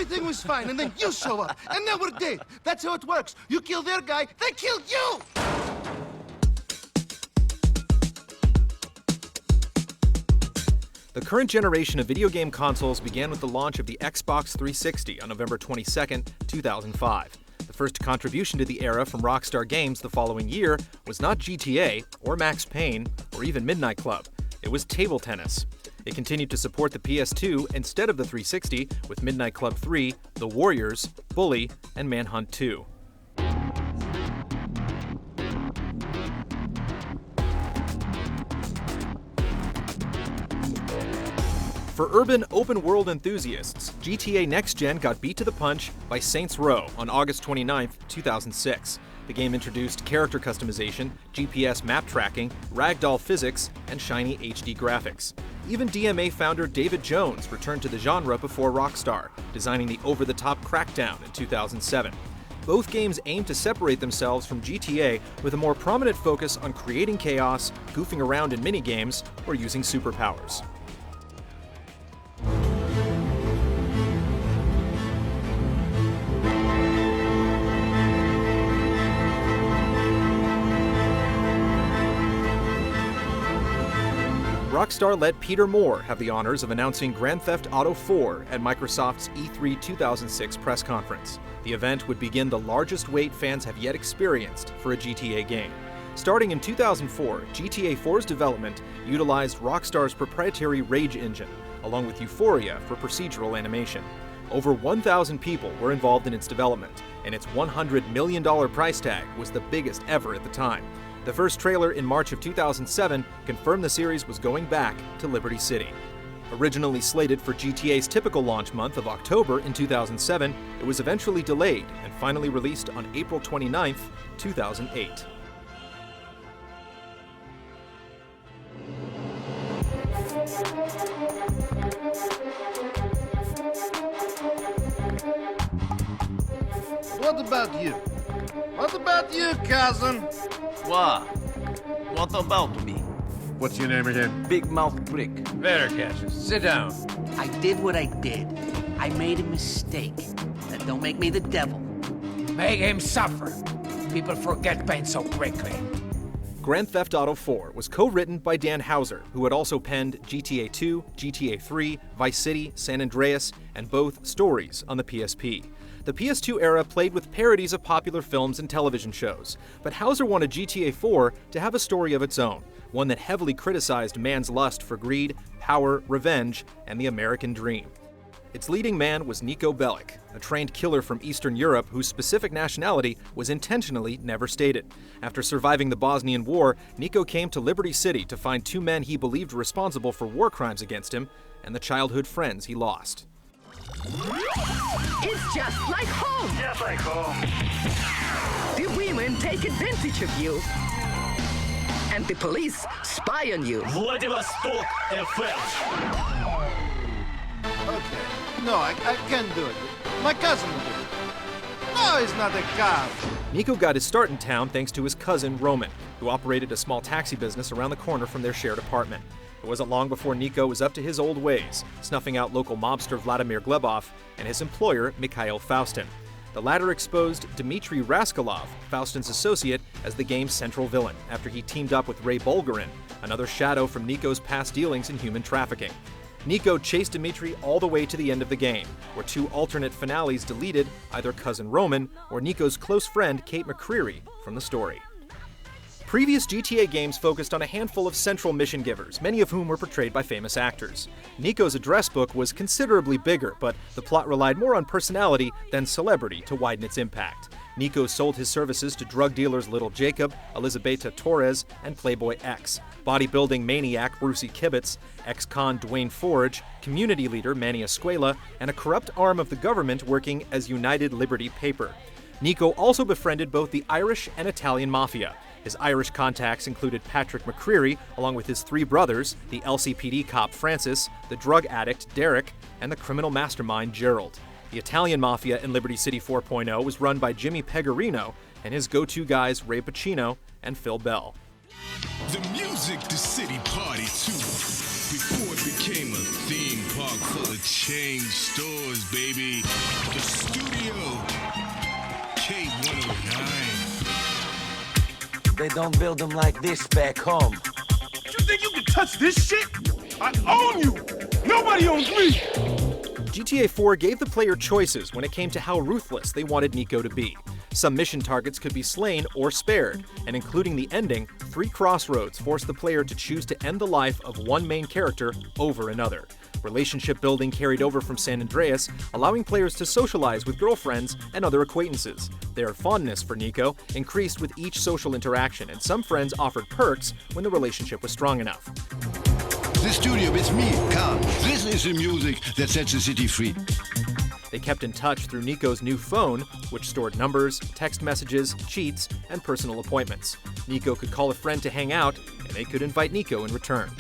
everything was fine, and then you show up, and now we're dead. That's how it works. You kill their guy, they kill you! The current generation of video game consoles began with the launch of the Xbox 360 on November 22, 2005. The first contribution to the era from Rockstar Games the following year was not GTA, or Max Payne, or even Midnight Club. It was table tennis. It continued to support the PS2 instead of the 360 with Midnight Club 3, The Warriors, Bully, and Manhunt 2. For urban open-world enthusiasts, GTA Next Gen got beat to the punch by Saints Row on August 29, 2006. The game introduced character customization, GPS map tracking, ragdoll physics, and shiny HD graphics. Even DMA founder David Jones returned to the genre before Rockstar, designing the over-the-top Crackdown in 2007. Both games aim to separate themselves from GTA with a more prominent focus on creating chaos, goofing around in minigames, or using superpowers. Rockstar let Peter Moore have the honors of announcing Grand Theft Auto 4 at Microsoft's E3 2006 press conference. The event would begin the largest wait fans have yet experienced for a GTA game. Starting in 2004, GTA 4's development utilized Rockstar's proprietary Rage engine, along with Euphoria for procedural animation. Over 1,000 people were involved in its development, and its $100 million price tag was the biggest ever at the time. The first trailer in March of 2007 confirmed the series was going back to Liberty City. Originally slated for GTA's typical launch month of October in 2007, it was eventually delayed and finally released on April 29, 2008. What about you? What about you, cousin? What? What about me? What's your name again? Big mouth prick. Better, Cassius. Sit down. I did what I did. I made a mistake. That don't make me the devil. Make him suffer. People forget pain so quickly. Grand Theft Auto 4 was co-written by Dan Houser, who had also penned GTA 2, GTA 3, Vice City, San Andreas, and both Stories on the PSP. The PS2 era played with parodies of popular films and television shows, but Houser wanted GTA 4 to have a story of its own, one that heavily criticized man's lust for greed, power, revenge, and the American dream. Its leading man was Niko Bellic, a trained killer from Eastern Europe whose specific nationality was intentionally never stated. After surviving the Bosnian War, Niko came to Liberty City to find two men he believed responsible for war crimes against him and the childhood friends he lost. It's just like home. Just like home. The women take advantage of you. And the police spy on you. Vladivostok FM. Okay. No, I can't do it. My cousin will do it. No, he's not a cop. Niko got his start in town thanks to his cousin, Roman, who operated a small taxi business around the corner from their shared apartment. It wasn't long before Niko was up to his old ways, snuffing out local mobster Vladimir Glebov and his employer, Mikhail Faustin. The latter exposed Dmitry Raskolov, Faustin's associate, as the game's central villain, after he teamed up with Ray Bulgarin, another shadow from Niko's past dealings in human trafficking. Niko chased Dmitry all the way to the end of the game, where two alternate finales deleted either cousin Roman or Niko's close friend Kate McCreary from the story. Previous GTA games focused on a handful of central mission givers, many of whom were portrayed by famous actors. Niko's address book was considerably bigger, but the plot relied more on personality than celebrity to widen its impact. Niko sold his services to drug dealers Little Jacob, Elizabeta Torres, and Playboy X, bodybuilding maniac Brucey Kibitz, ex-con Dwayne Forge, community leader Manny Escuela, and a corrupt arm of the government working as United Liberty Paper. Niko also befriended both the Irish and Italian mafia. His Irish contacts included Patrick McCreary, along with his three brothers, the LCPD cop Francis, the drug addict Derek, and the criminal mastermind Gerald. The Italian mafia in Liberty City 4.0 was run by Jimmy Pecorino and his go-to guys Ray Pacino and Phil Bell. The music, the city party too. Before it became a theme park full of chain stores, baby. They don't build them like this back home. You think you can touch this shit? I own you! Nobody owns me! GTA 4 gave the player choices when it came to how ruthless they wanted Nico to be. Some mission targets could be slain or spared, and including the ending, 3 crossroads forced the player to choose to end the life of one main character over another. Relationship building carried over from San Andreas, allowing players to socialize with girlfriends and other acquaintances. Their fondness for Nico increased with each social interaction, and some friends offered perks when the relationship was strong enough. The studio with me, Carl. This is the music that sets the city free. They kept in touch through Nico's new phone, which stored numbers, text messages, cheats, and personal appointments. Nico could call a friend to hang out, and they could invite Nico in return.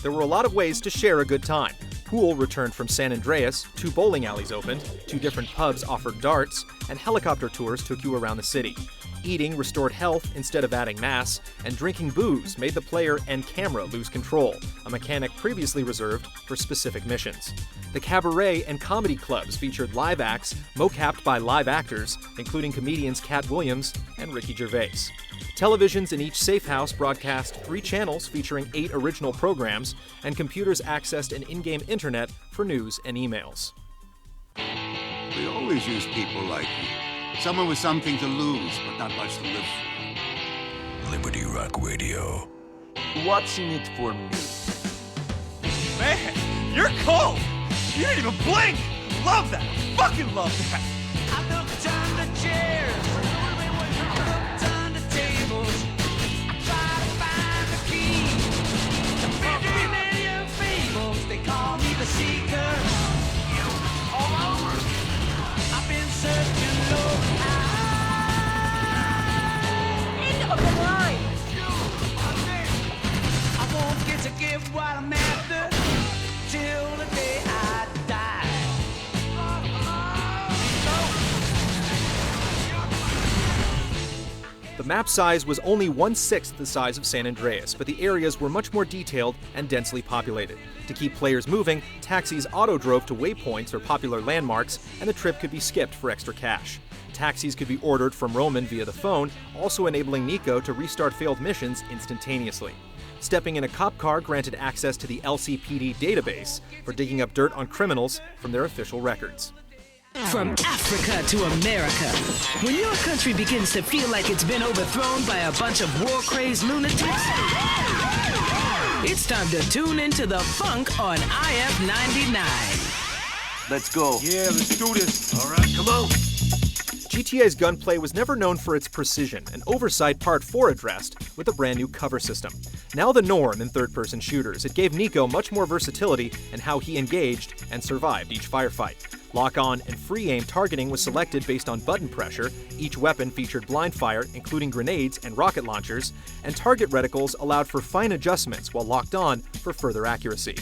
There were a lot of ways to share a good time. Pool returned from San Andreas, 2 bowling alleys opened, 2 different pubs offered darts, and helicopter tours took you around the city. Eating restored health instead of adding mass, and drinking booze made the player and camera lose control, a mechanic previously reserved for specific missions. The cabaret and comedy clubs featured live acts mocapped by live actors, including comedians Cat Williams and Ricky Gervais. Televisions in each safe house broadcast 3 channels featuring 8 original programs, and computers accessed an in-game internet for news and emails. We always use people like you. Someone with something to lose, but not much to live for. Liberty Rock Radio. What's in it for me? Man, you're cold! You didn't even blink! Love that! Fucking love that! I looked under chairs, looked under tables. I tried to find the key to 50 million fables. They call me the seeker. All over. I've been searching low high. End of the line. I won't get to give what I'm after till the day I die. The map size was only 1/6 the size of San Andreas, but the areas were much more detailed and densely populated. To keep players moving, taxis auto-drove to waypoints or popular landmarks, and the trip could be skipped for extra cash. Taxis could be ordered from Roman via the phone, also enabling Nico to restart failed missions instantaneously. Stepping in a cop car granted access to the LCPD database for digging up dirt on criminals from their official records. From Africa to America, when your country begins to feel like it's been overthrown by a bunch of war-crazed lunatics, it's time to tune into the funk on IF99. Let's go. Yeah, let's do this. All right, come on. GTA's gunplay was never known for its precision, an oversight Part 4 addressed with a brand new cover system. Now the norm in third-person shooters, it gave Nico much more versatility in how he engaged and survived each firefight. Lock-on and free-aim targeting was selected based on button pressure, each weapon featured blind fire, including grenades and rocket launchers, and target reticles allowed for fine adjustments while locked on for further accuracy.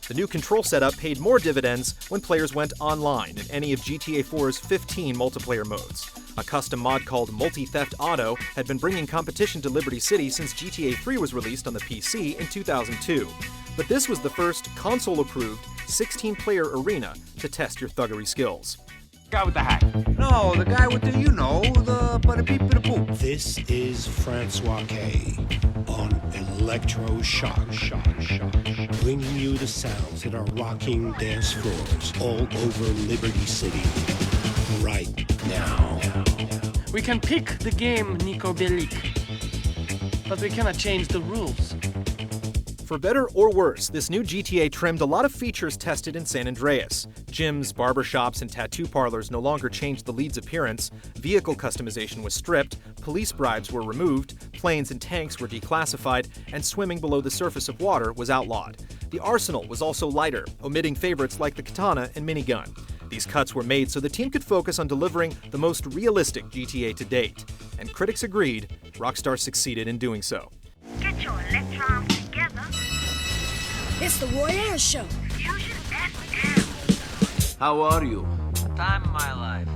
The new control setup paid more dividends when players went online in any of GTA 4's 15 multiplayer modes. A custom mod called Multi-Theft Auto had been bringing competition to Liberty City since GTA 3 was released on the PC in 2002. But this was the first console-approved 16-player arena to test your thuggery skills. Guy with the hat. No, the guy with the, the bada-beep-bada-boop. This is Francois K on Electroshock, bringing you the sounds that are rocking dance floors all over Liberty City right now. We can pick the game, Nico Bellic, but we cannot change the rules. For better or worse, this new GTA trimmed a lot of features tested in San Andreas. Gyms, barbershops, and tattoo parlors no longer changed the lead's appearance, vehicle customization was stripped, police bribes were removed, planes and tanks were declassified, and swimming below the surface of water was outlawed. The arsenal was also lighter, omitting favorites like the katana and minigun. These cuts were made so the team could focus on delivering the most realistic GTA to date. And critics agreed, Rockstar succeeded in doing so. Get your electrons together. It's the Roy Ayers Show. Fusion FM. How are you? Time of my life.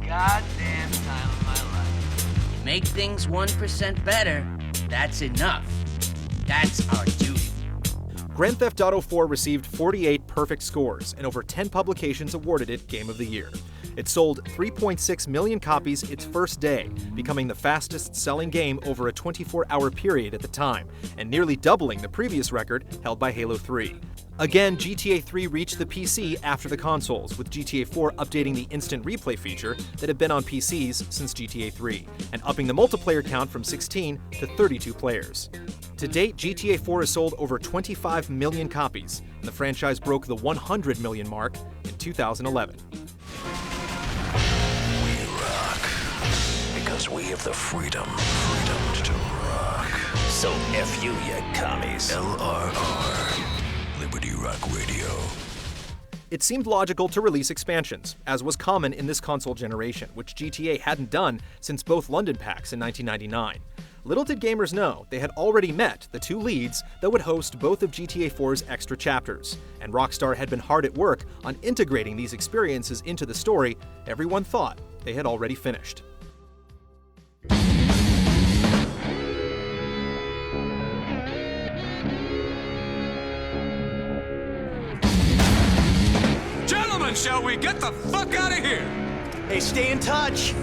Goddamn time of my life. Make things 1% better. That's enough. That's our duty. Grand Theft Auto 4 received 48 perfect scores, and over 10 publications awarded it Game of the Year. It sold 3.6 million copies its first day, becoming the fastest-selling game over a 24-hour period at the time, and nearly doubling the previous record held by Halo 3. Again, GTA 3 reached the PC after the consoles, with GTA 4 updating the instant replay feature that had been on PCs since GTA 3, and upping the multiplayer count from 16 to 32 players. To date, GTA 4 has sold over 25 million copies, and the franchise broke the 100 million mark in 2011. Because we have the freedom to rock. So F you commies. LRR, Liberty Rock Radio. It seemed logical to release expansions, as was common in this console generation, which GTA hadn't done since both London packs in 1999. Little did gamers know they had already met the two leads that would host both of GTA 4's extra chapters, and Rockstar had been hard at work on integrating these experiences into the story everyone thought they had already finished. Gentlemen, shall we get the fuck out of here? Hey, stay in touch.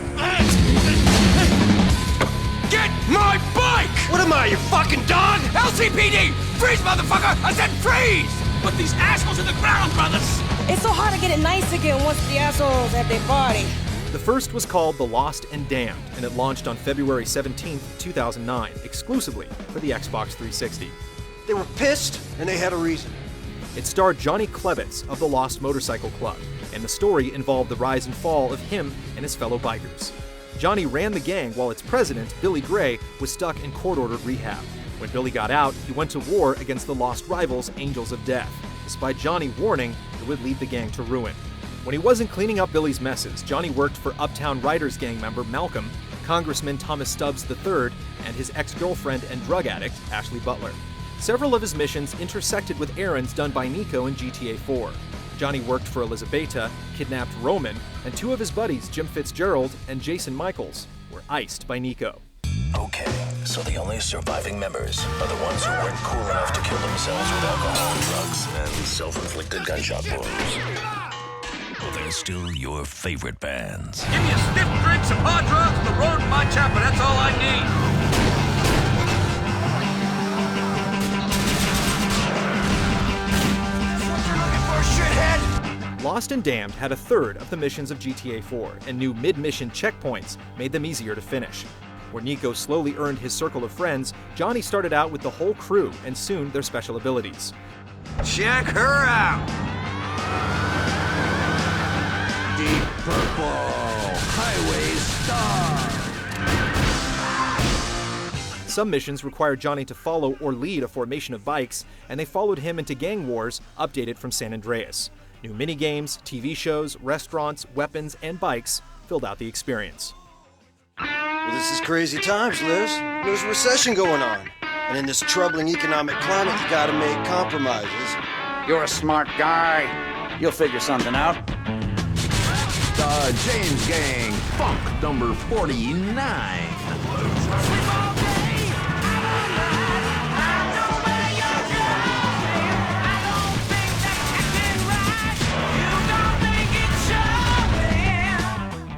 Get my bike! What am I, your fucking dog? LCPD! Freeze, motherfucker! I said freeze! Put these assholes in the ground, brothers! It's so hard to get it nice again once the assholes at their party. The first was called The Lost and Damned, and it launched on February 17, 2009, exclusively for the Xbox 360. They were pissed, and they had a reason. It starred Johnny Klevitz of the Lost Motorcycle Club, and the story involved the rise and fall of him and his fellow bikers. Johnny ran the gang while its president, Billy Gray, was stuck in court-ordered rehab. When Billy got out, he went to war against the lost rivals Angels of Death, despite Johnny warning it would lead the gang to ruin. When he wasn't cleaning up Billy's messes, Johnny worked for Uptown Riders gang member Malcolm, Congressman Thomas Stubbs III, and his ex-girlfriend and drug addict, Ashley Butler. Several of his missions intersected with errands done by Nico in GTA 4. Johnny worked for Elizabeta, kidnapped Roman, and two of his buddies, Jim Fitzgerald and Jason Michaels, were iced by Nico. Okay, so the only surviving members are the ones who weren't cool enough to kill themselves with alcohol, drugs, and self-inflicted gunshot wounds. But they're still your favorite bands. Give me a stiff drink, some hard drugs, the road and my chopper, that's all I need. Lost and Damned had a third of the missions of GTA 4, and new mid-mission checkpoints made them easier to finish. Where Nico slowly earned his circle of friends, Johnny started out with the whole crew and soon their special abilities. Check her out! Deep Purple Highway Star. Some missions required Johnny to follow or lead a formation of bikes, and they followed him into gang wars updated from San Andreas. New minigames, TV shows, restaurants, weapons, and bikes filled out the experience. Well, this is crazy times, Liz. There's a recession going on. And in this troubling economic climate, you gotta make compromises. You're a smart guy. You'll figure something out. The James Gang, Funk number 49.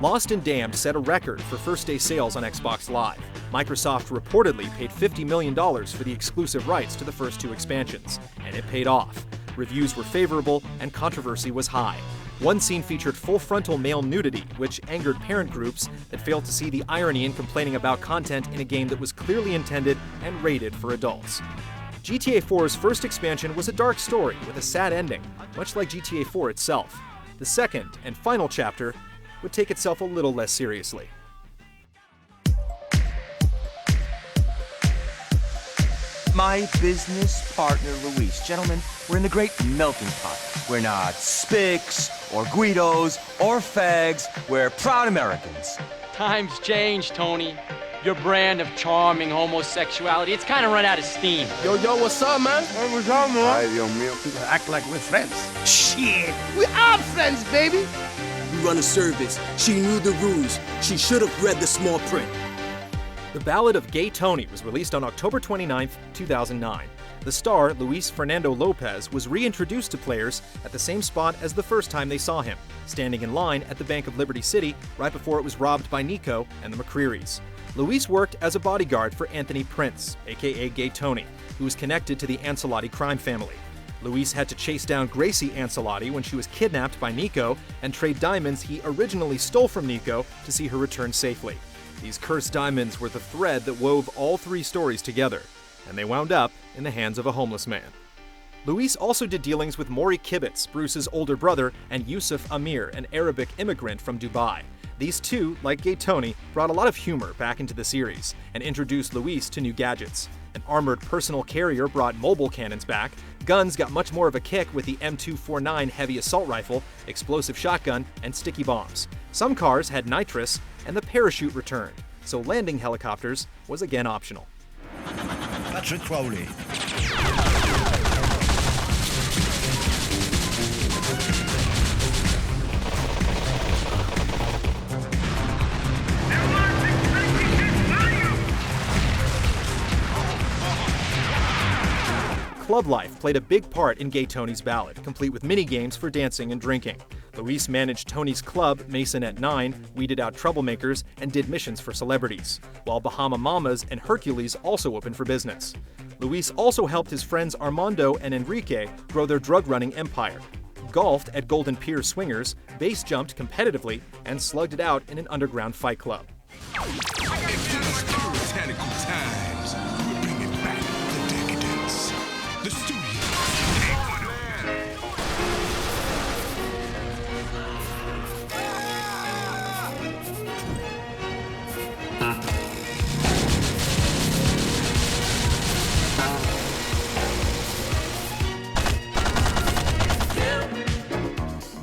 Lost and Damned set a record for first-day sales on Xbox Live. Microsoft reportedly paid $50 million for the exclusive rights to the first two expansions, and it paid off. Reviews were favorable, and controversy was high. One scene featured full-frontal male nudity, which angered parent groups that failed to see the irony in complaining about content in a game that was clearly intended and rated for adults. GTA 4's first expansion was a dark story with a sad ending, much like GTA 4 itself. The second and final chapter would take itself a little less seriously. My business partner, Luis. Gentlemen, we're in the great melting pot. We're not spics or Guidos or fags. We're proud Americans. Times change, Tony. Your brand of charming homosexuality, it's kind of run out of steam. Yo, what's up, man? Hey, what's up, man? Ay, Dios mío, people act like we're friends. Shit, we are friends, baby. We run a service. She knew the rules. She should have read the small print. The Ballad of Gay Tony was released on October 29, 2009. The star, Luis Fernando Lopez, was reintroduced to players at the same spot as the first time they saw him, standing in line at the Bank of Liberty City right before it was robbed by Nico and the McCrearys. Luis worked as a bodyguard for Anthony Prince, aka Gay Tony, who was connected to the Ancelotti crime family. Luis had to chase down Gracie Ancelotti when she was kidnapped by Nico and trade diamonds he originally stole from Nico to see her return safely. These cursed diamonds were the thread that wove all three stories together, and they wound up in the hands of a homeless man. Luis also did dealings with Maury Kibitz, Bruce's older brother, and Yusuf Amir, an Arabic immigrant from Dubai. These two, like Gay Tony, brought a lot of humor back into the series and introduced Luis to new gadgets. An armored personal carrier brought mobile cannons back, guns got much more of a kick with the M249 heavy assault rifle, explosive shotgun, and sticky bombs. Some cars had nitrous, and the parachute returned, so landing helicopters was again optional. Patrick Crowley. Club life played a big part in Gay Tony's Ballad, complete with mini-games for dancing and drinking. Luis managed Tony's club, Mason at 9, weeded out troublemakers, and did missions for celebrities, while Bahama Mamas and Hercules also opened for business. Luis also helped his friends Armando and Enrique grow their drug-running empire, golfed at Golden Pier Swingers, base jumped competitively, and slugged it out in an underground fight club. Puritanical times. We're bringing back the decadence. The studio.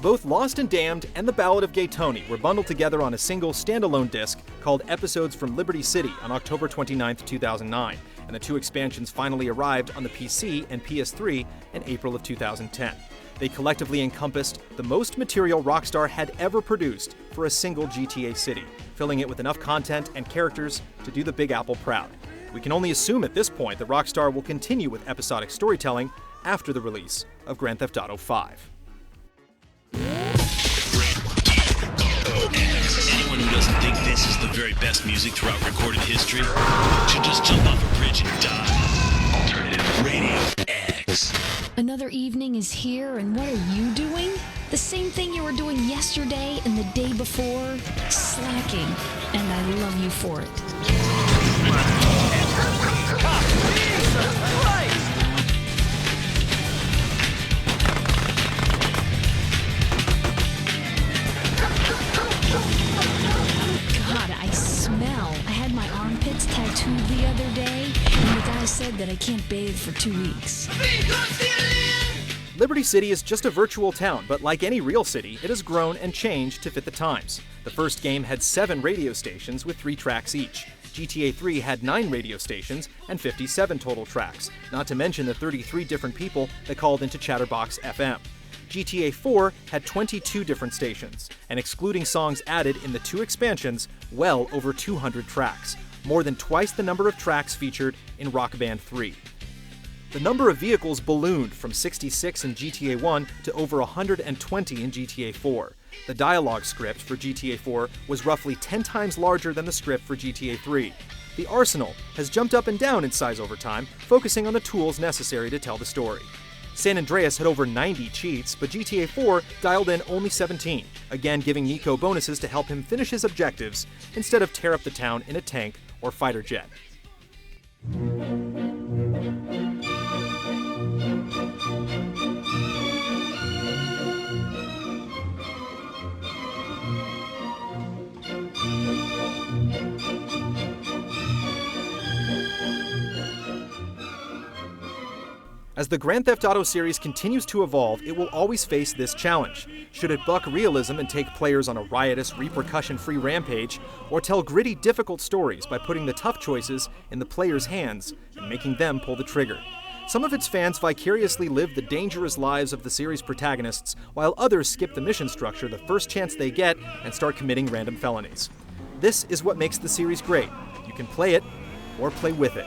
Both Lost and Damned and The Ballad of Gay Tony were bundled together on a single standalone disc called Episodes from Liberty City on October 29, 2009, and the two expansions finally arrived on the PC and PS3 in April of 2010. They collectively encompassed the most material Rockstar had ever produced for a single GTA city, filling it with enough content and characters to do the Big Apple proud. We can only assume at this point that Rockstar will continue with episodic storytelling after the release of Grand Theft Auto V. Anyone who doesn't think this is the very best music throughout recorded history should just jump off a bridge and die. Alternative Radio X. Another evening is here, and what are you doing? The same thing you were doing yesterday and the day before. Slacking. And I love you for it. Tattooed the other day, and the guy said that I can't bathe for 2 weeks. Liberty City is just a virtual town, but like any real city, it has grown and changed to fit the times. The first game had 7 radio stations with 3 tracks each. GTA 3 had 9 radio stations and 57 total tracks, not to mention the 33 different people that called into Chatterbox FM. GTA 4 had 22 different stations, and excluding songs added in the 2 expansions, well over 200 tracks. More than twice the number of tracks featured in Rock Band 3. The number of vehicles ballooned from 66 in GTA 1 to over 120 in GTA 4. The dialogue script for GTA 4 was roughly 10 times larger than the script for GTA 3. The arsenal has jumped up and down in size over time, focusing on the tools necessary to tell the story. San Andreas had over 90 cheats, but GTA 4 dialed in only 17, again giving Nico bonuses to help him finish his objectives instead of tear up the town in a tank or fighter jet. As the Grand Theft Auto series continues to evolve, it will always face this challenge. Should it buck realism and take players on a riotous, repercussion-free rampage, or tell gritty, difficult stories by putting the tough choices in the players' hands and making them pull the trigger? Some of its fans vicariously live the dangerous lives of the series' protagonists, while others skip the mission structure the first chance they get and start committing random felonies. This is what makes the series great. You can play it, or play with it.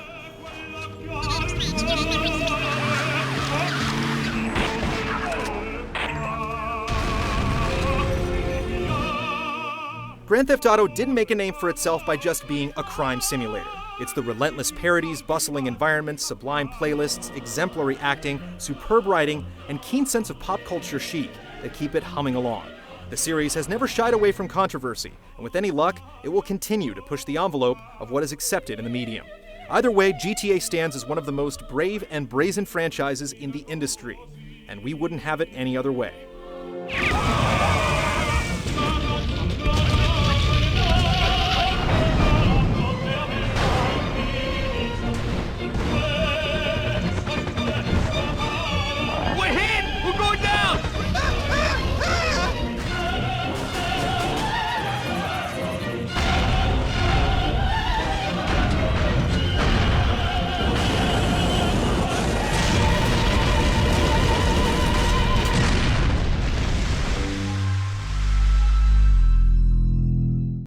Grand Theft Auto didn't make a name for itself by just being a crime simulator. It's the relentless parodies, bustling environments, sublime playlists, exemplary acting, superb writing, and keen sense of pop culture chic that keep it humming along. The series has never shied away from controversy, and with any luck, it will continue to push the envelope of what is accepted in the medium. Either way, GTA stands as one of the most brave and brazen franchises in the industry, and we wouldn't have it any other way.